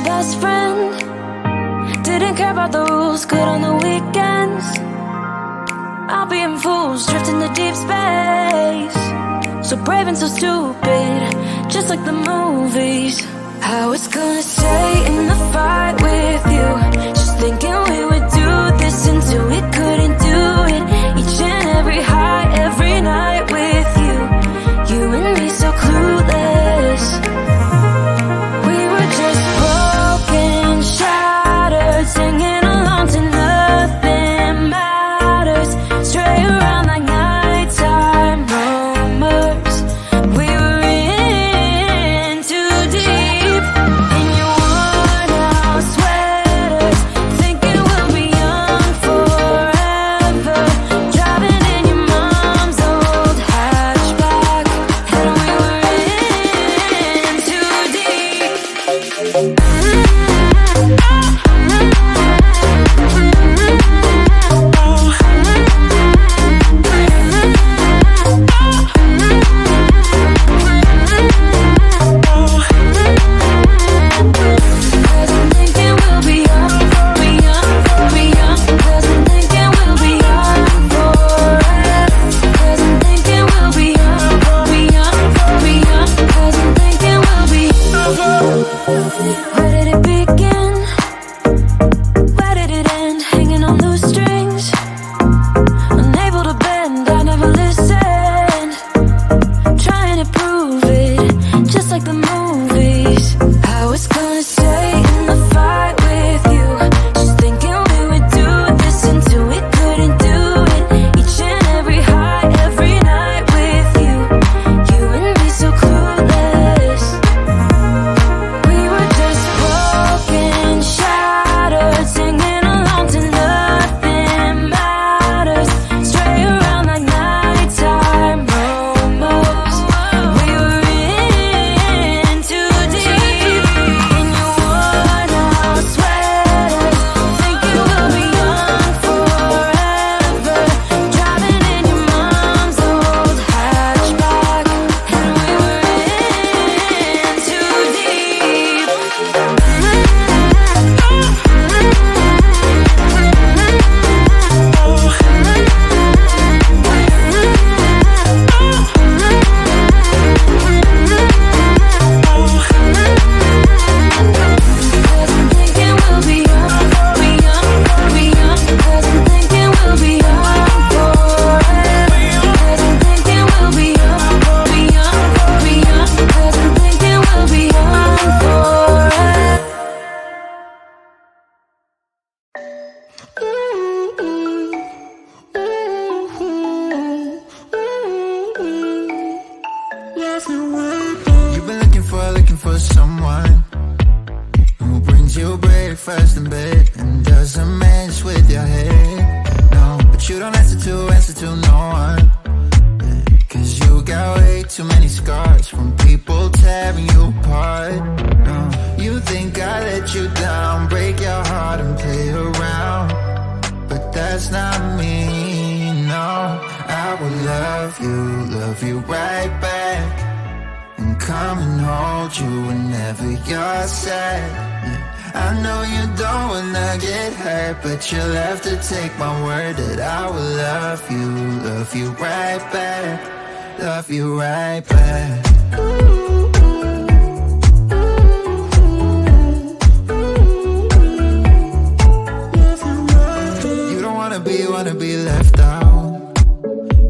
my best friend. Didn't care about the rules, good on the weekends. I'll be in fools, drifting to deep space. So brave and so stupid, just like the movies. I was gonna stay in the fight with you, just thinking we would do this until we couldn't do it. Each and every high, every night with you, you and me so clueless. We were just broken, shattered, singing along to nothing matters. Stray around like nighttime rumors. We were in too deep. In your worn out sweaters, thinking we'll be young forever. Driving in your mom's old hatchback, and we were in too deep. Cause I'm thinking we'll be young, be young, be young. Cause I'm thinking we'll be young forever. Cause I'm thinking we'll be young, be young, be young. Cause I'm thinking we'll be young. Where did it begin? Where did it end? Hanging on loose strings, unable to bend, I never listened. Trying to prove it, just like the movies. I was gonna stay in the fight with you, just thinking we would do this until we couldn't do it. Each and every high, every night with you and me so clueless. We were just broken, shattered, singing along to nothing matters. Stray around like nighttime rumors. We were in too deep. In your worn out sweaters, thinking we'll be young forever. Driving in your mom's old hatchback, and we were in too deep. Cause I'm thinking we'll be young, be young, be young. Cause I'm thinking we'll be young forever. Cause I'm thinking we'll be young, be young, be young. Cause I'm thinking we'll be young forever. You've been looking for someone who brings you breakfast in bed and doesn't mess with your head. No, but you don't answer to no one. Cause you got way too many scars from people tearing you apart. No, you think I let you down, break your heart and play around. But that's not me, no. I will love you right back. And come and hold you whenever you're sad. Yeah, I know you don't wanna get hurt, but you'll have to take my word that I will love you right back. Love you right back. You don't wanna be left out.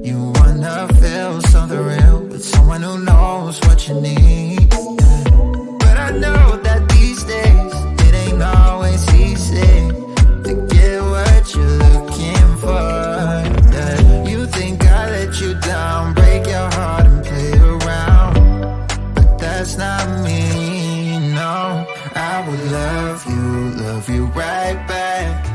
You wanna feel something real with someone who knows what you need. But I know that these days it ain't always easy to get what you're looking for. Yeah. You think I let you down, break your heart and play around. But that's not me, no. I will love you right back.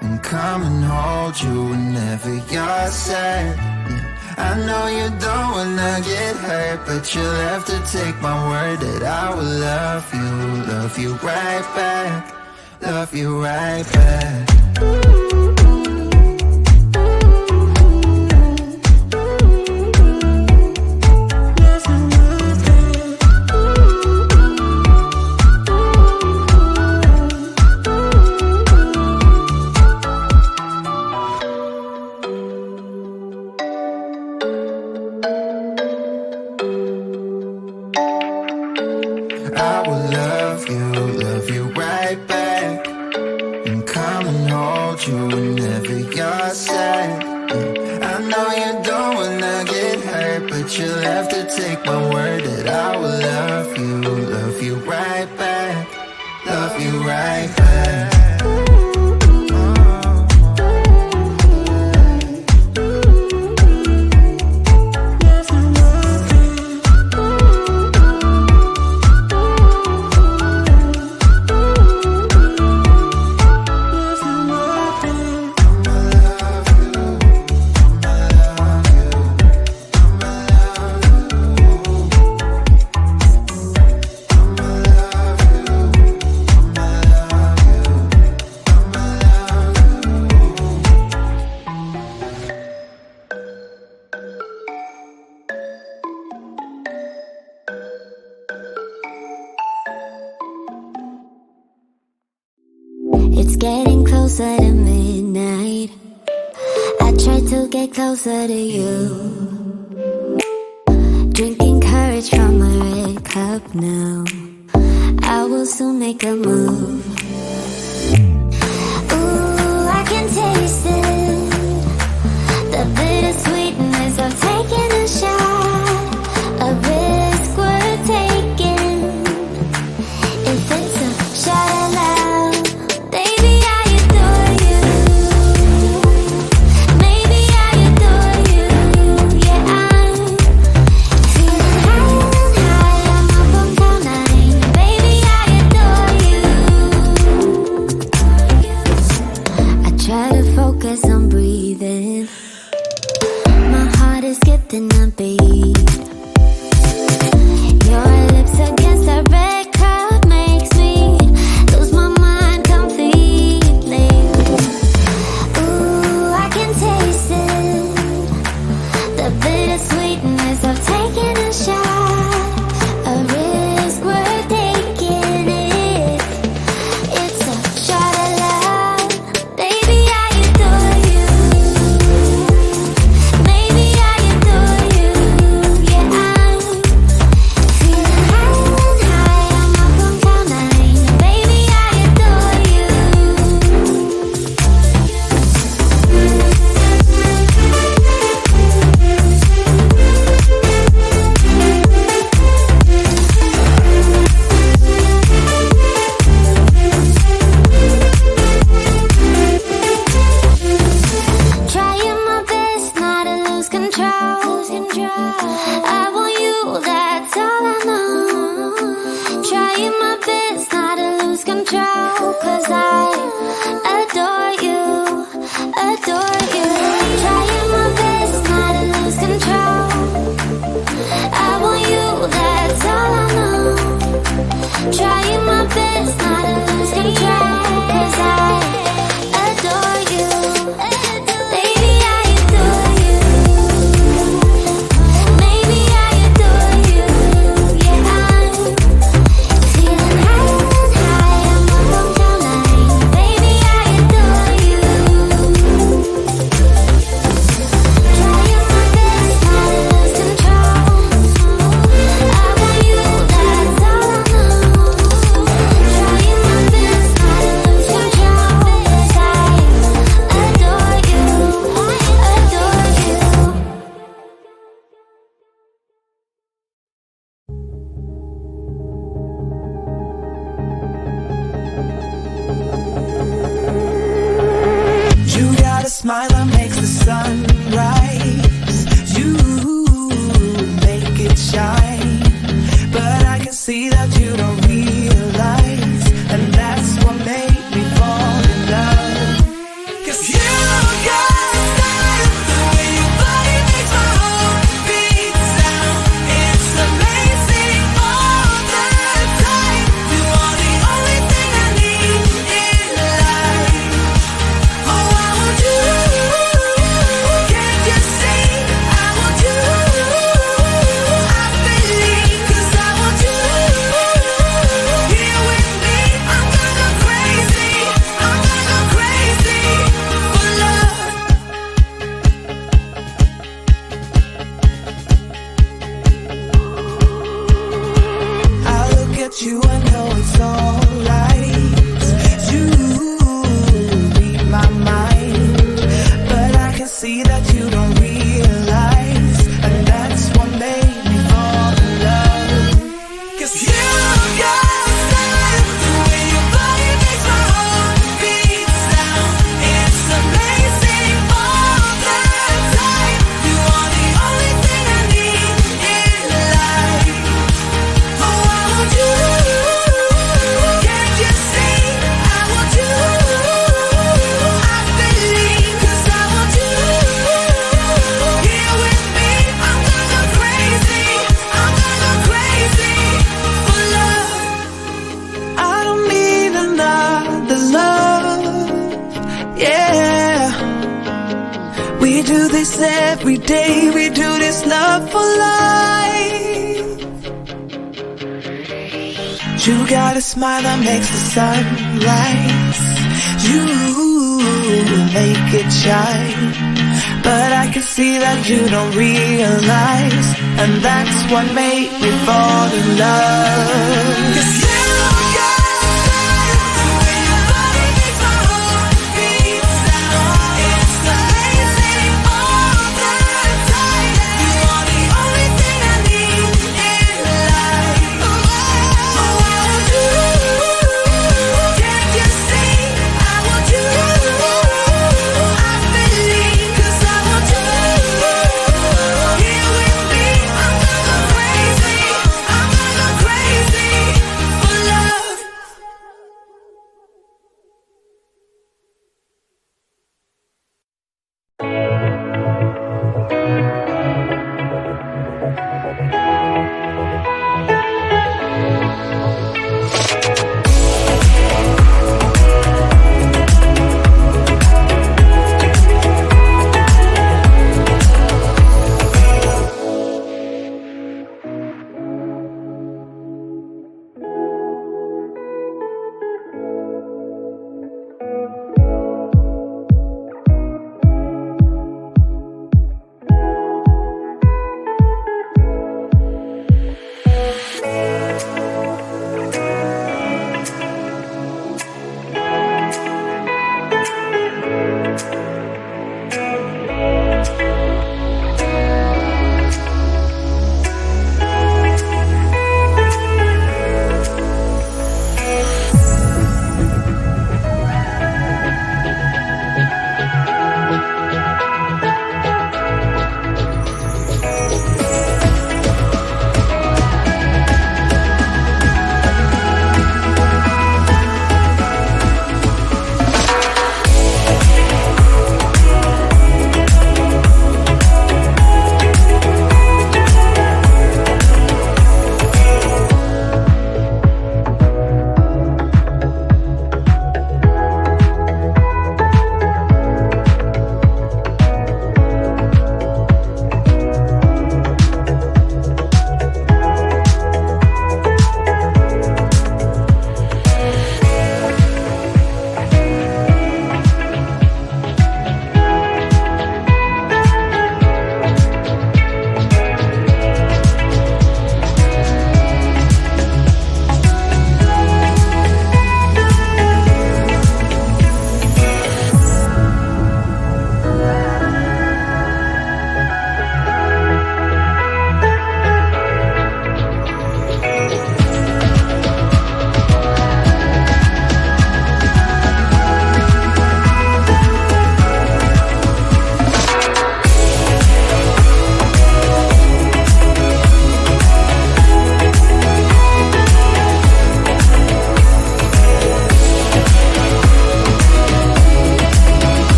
And come and hold you whenever you're sad. Yeah. I know you don't wanna get hurt, but you'll have to take my word that I will love you right back. Love you right back. I said. I know you don't wanna get hurt, but you'll have to take my word that I will love you right back, love you right back. It's getting closer to midnight. I try to get closer to you. Drinking courage from a red cup now. I will soon make a move. Ooh, I can taste it. The bittersweetness of taking a shot. A risk worth taking. If it's a shot of love, baby, I adore you. Maybe I adore you. Yeah, I'm feeling higher and higher. I'm up on cloud nine. Baby, I adore you. I try to focus on breathing. My heart is skipping a beat. Your lips against the red cup makes me lose my mind completely. Ooh, I can taste it. The bittersweetness of taking a shot. A risk worth taking it. It's a shot of love. Baby, I adore you. Maybe I adore you. Yeah, I'm feeling higher and higher. I'm up on cloud nine. Baby, I adore you. Trying my best not to lose control. I want you, that's all I know. Trying my best not to lose control. 'Cause I adore you, adore you. Trying my best not to lose control. I want you, that's all I know. Trying my best not to lose control. 'Cause I adore you. Baby, I adore you. Maybe I adore you. Yeah, I'm feeling higher and higher. I'm up on cloud nine. Baby, I adore you. Trying my best not to lose control. I want you, that's all I know. Trying my best not to lose control. 'Cause I adore you, adore you. You got a smile that makes the sun rise. You make it shine. But I can see that you don't realize. And that's what made me fall in love. 'Cause you got a style, the way your body makes my heart beat sound. It's amazing all the time. You are the only thing I need in life. Oh, I want you. We do this every day, we do this love for life. You got a smile that makes the sun rise. You make it shine. But I can see that you don't realize, and that's what made me fall in love. 'Cause